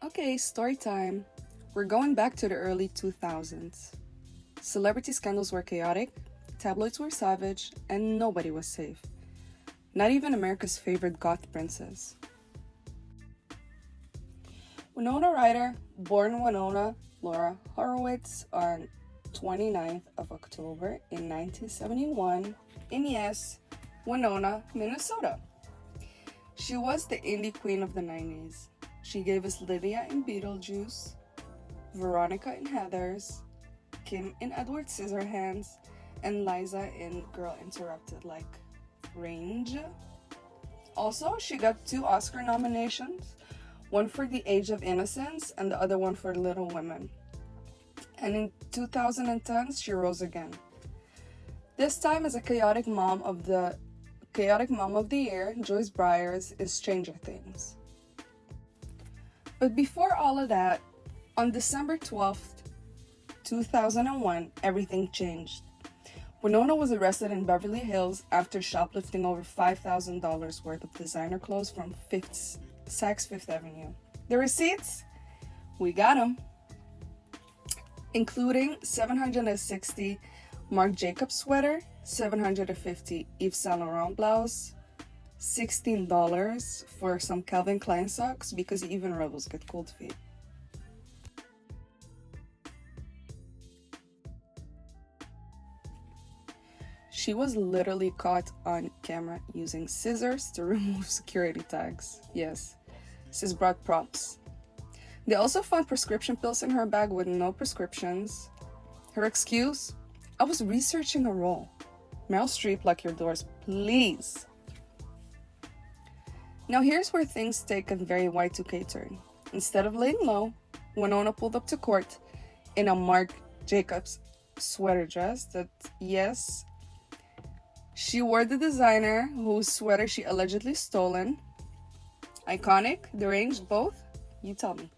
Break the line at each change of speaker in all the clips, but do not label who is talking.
Okay, story time. We're going back to the early 2000s. Celebrity scandals were chaotic, tabloids were savage, and nobody was safe. Not even America's favorite goth princess. Winona Ryder, born Winona Laura Horowitz on 29th of October in 1971 in, yes, Winona, Minnesota. She was the indie queen of the 90s. She gave us Lydia in Beetlejuice, Veronica in Heathers, Kim in Edward Scissorhands, and Liza in Girl Interrupted, like Range. Also, she got 2 Oscar nominations, one for The Age of Innocence and the other one for Little Women. And in 2010, she rose again. This time as a chaotic mom of the year, Joyce Byers is Stranger Things. But before all of that, on December 12th, 2001, everything changed. Winona was arrested in Beverly Hills after shoplifting over $5,000 worth of designer clothes from Saks Fifth Avenue. The receipts? We got them. Including 760 Marc Jacobs sweater, 750 Yves Saint Laurent blouse, $16 for some Calvin Klein socks because even rebels get cold feet. She was literally caught on camera using scissors to remove security tags. Yes, sis brought props. They also found prescription pills in her bag with no prescriptions. Her excuse? I was researching a role. Meryl Streep, lock your doors, please. Now here's where things take a very Y2K turn. Instead of laying low, Winona pulled up to court in a Marc Jacobs sweater dress that, yes, she wore the designer whose sweater she allegedly stolen. Iconic, deranged, both? You tell me.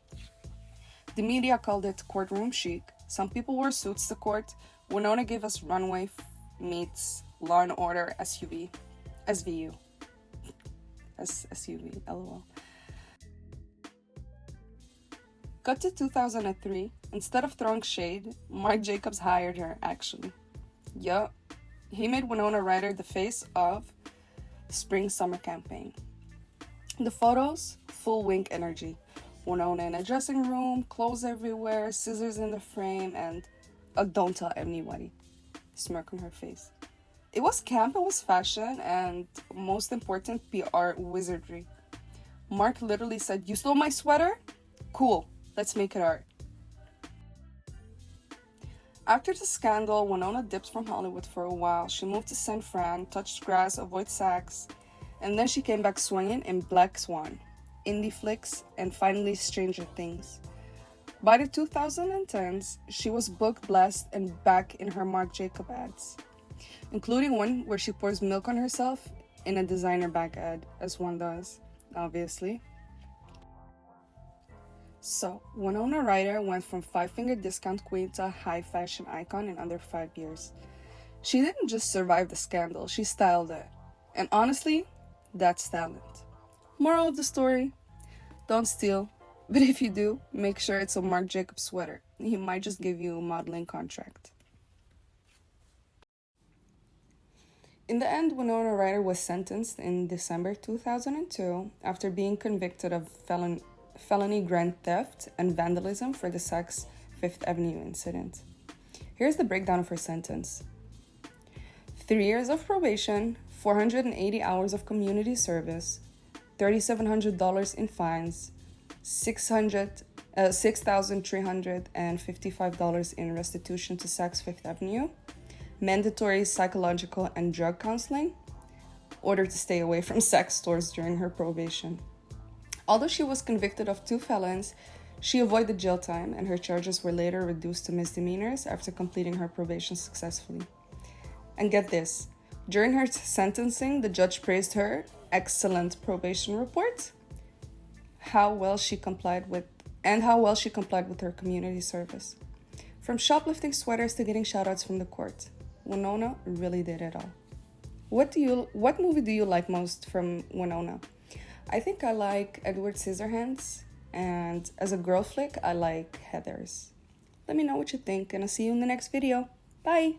The media called it courtroom chic. Some people wore suits to court. Winona gave us runway meets Law and Order SUV. SVU. SUV, lol. Cut to 2003. Instead of throwing shade, Marc Jacobs hired her, actually. Yup. He made Winona Ryder the face of Spring-Summer campaign. The photos, full wink energy. Winona in a dressing room, clothes everywhere, scissors in the frame, and a don't tell anybody smirk on her face. It was camp, it was fashion, and most important, PR wizardry. Marc literally said, "You stole my sweater? Cool, let's make it art." After the scandal, Winona dipped from Hollywood for a while. She moved to San Fran, touched grass, avoided Saks, and then she came back swinging in Black Swan, indie flicks, and finally Stranger Things. By the 2010s, she was booked, blessed, and back in her Marc Jacobs ads, including one where she pours milk on herself in a designer bag ad, as one does, obviously. So, Winona Ryder went from five-finger discount queen to a high fashion icon in under 5 years. She didn't just survive the scandal, she styled it. And honestly, that's talent. Moral of the story, don't steal. But if you do, make sure it's a Marc Jacobs sweater. He might just give you a modeling contract. In the end, Winona Ryder was sentenced in December 2002 after being convicted of felony grand theft and vandalism for the Saks Fifth Avenue incident. Here's the breakdown of her sentence. 3 years of probation, 480 hours of community service, $3,700 in fines, $6,355 in restitution to Saks Fifth Avenue, mandatory psychological and drug counseling, ordered to stay away from sex stores during her probation. Although she was convicted of 2 felons, she avoided jail time and her charges were later reduced to misdemeanors after completing her probation successfully. And get this, during her sentencing, the judge praised her excellent probation report, how well she complied with her community service. From shoplifting sweaters to getting shoutouts from the court, Winona really did it all. What movie do you like most from Winona? I think I like Edward Scissorhands. And as a girl flick, I like Heathers. Let me know what you think, and I'll see you in the next video. Bye!